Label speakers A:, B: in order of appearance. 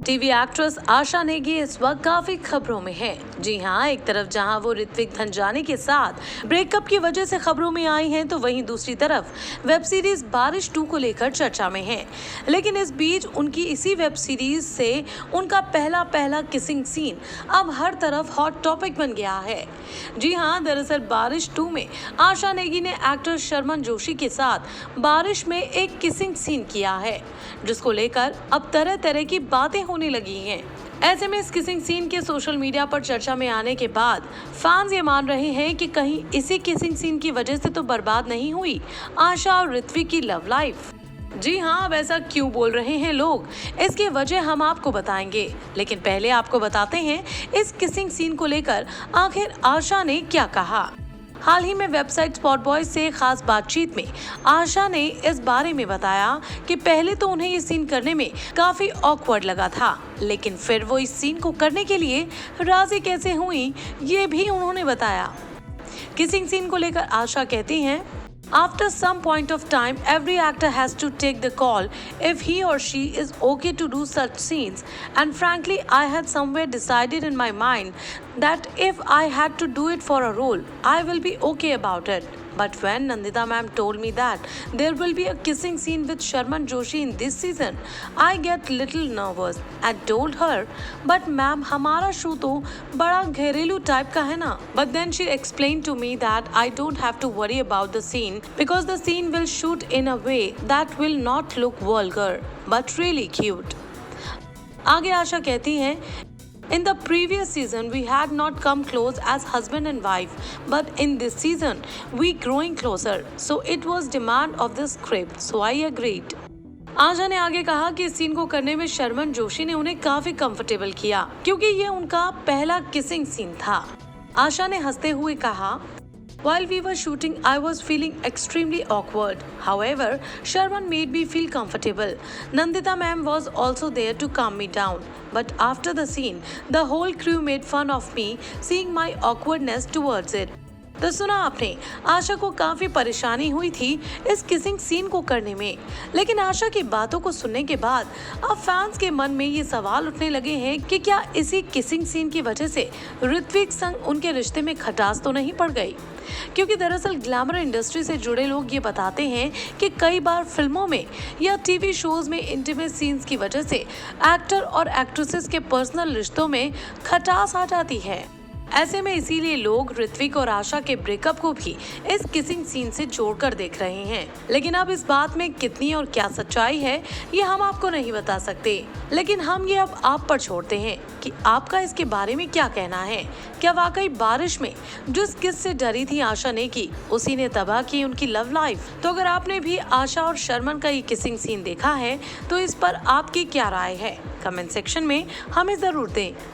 A: TV actress आशा नेगी इस वक्त काफी खबरों में है। जी हाँ, एक तरफ जहां वो ऋत्विक धनजानी के साथ ब्रेकअप की वजह से खबरों में आई हैं, तो वहीं दूसरी तरफ वेब सीरीज बारिश 2 को लेकर चर्चा में है। लेकिन इस बीच उनकी इसी वेब सीरीज से उनका पहला किसिंग सीन अब हर तरफ हॉट टॉपिक बन गया है। जी हाँ, दरअसल बारिश 2 में आशा नेगी ने एक्टर शर्मन जोशी के साथ बारिश में एक किसिंग सीन किया है, जिसको लेकर अब तरह तरह की बातें होने लगी हैं। ऐसे में इस किसिंग सीन के सोशल मीडिया पर चर्चा में आने के बाद फैंस ये मान रहे हैं कि कहीं इसी किसिंग सीन की वजह से तो बर्बाद नहीं हुई आशा और ऋत्विक की लव लाइफ। जी हाँ, अब ऐसा क्यों बोल रहे हैं लोग, इसकी वजह हम आपको बताएंगे। लेकिन पहले आपको बताते हैं इस किसिंग सीन को लेकर आखिर आशा ने क्या कहा। हाल ही में वेबसाइट स्पॉट बॉयज से खास बातचीत में आशा ने इस बारे में बताया कि पहले तो उन्हें ये सीन करने में काफी ऑकवर्ड लगा था, लेकिन फिर वो इस सीन को करने के लिए राजी कैसे हुई, ये भी उन्होंने बताया। किसिंग सीन को लेकर आशा कहती हैं, After some point of time, every actor has to take the call if he or she is okay to do such scenes. And frankly, I had somewhere decided in my mind that if I had to do it for a role, I will be okay about it. But when Nandita ma'am told me that there will be a kissing scene with Sharman Joshi in this season, I get little nervous. I told her, but ma'am, हमारा show तो बड़ा घरेलू type का है ना. But then she explained to me that I don't have to worry about the scene because the scene will shoot in a way that will not look vulgar, but really cute. आगे आशा कहती हैं, In the previous season, we had not come close as husband and wife, but in this season, we growing closer. So it was demand of the script, so I agreed. आशा ने आगे कहा कि इस scene को करने में शर्मन जोशी ने उन्हें काफी कंफर्टेबल किया, क्योंकि ये उनका पहला किसिंग सीन था। आशा ने हंसते हुए कहा, While we were shooting, I was feeling extremely awkward. However, Sharman made me feel comfortable. Nandita ma'am was also there to calm me down. But after the scene, the whole crew made fun of me, seeing my awkwardness towards it. तो सुना आपने, आशा को काफी परेशानी हुई थी इस kissing scene को करने में। लेकिन आशा की बातों को सुनने के बाद अब फैंस के मन में ये सवाल उठने लगे हैं कि क्या इसी किसिंग सीन की वजह से ऋत्विक संग उनके रिश्ते में खटास तो नहीं पड़ गई। क्योंकि दरअसल ग्लैमर इंडस्ट्री से जुड़े लोग ये बताते हैं कि कई बार फिल्मों में या टीवी शोज में इंटीमेट सीन्स की वजह से एक्टर और एक्ट्रेसेस के पर्सनल रिश्तों में खटास आ जाती है। ऐसे में इसीलिए लोग ऋत्विक और आशा के ब्रेकअप को भी इस किसिंग सीन से जोड़कर देख रहे हैं। लेकिन अब इस बात में कितनी और क्या सच्चाई है, ये हम आपको नहीं बता सकते। लेकिन हम ये अब आप पर छोड़ते हैं कि आपका इसके बारे में क्या कहना है। क्या वाकई बारिश में जिस किस से डरी थी आशा नेगी, उसी ने तबाह की उनकी लव लाइफ? तो अगर आपने भी आशा और शर्मन का ये किसिंग सीन देखा है, तो इस पर आपकी क्या राय है, कमेंट सेक्शन में हमें जरूर दें।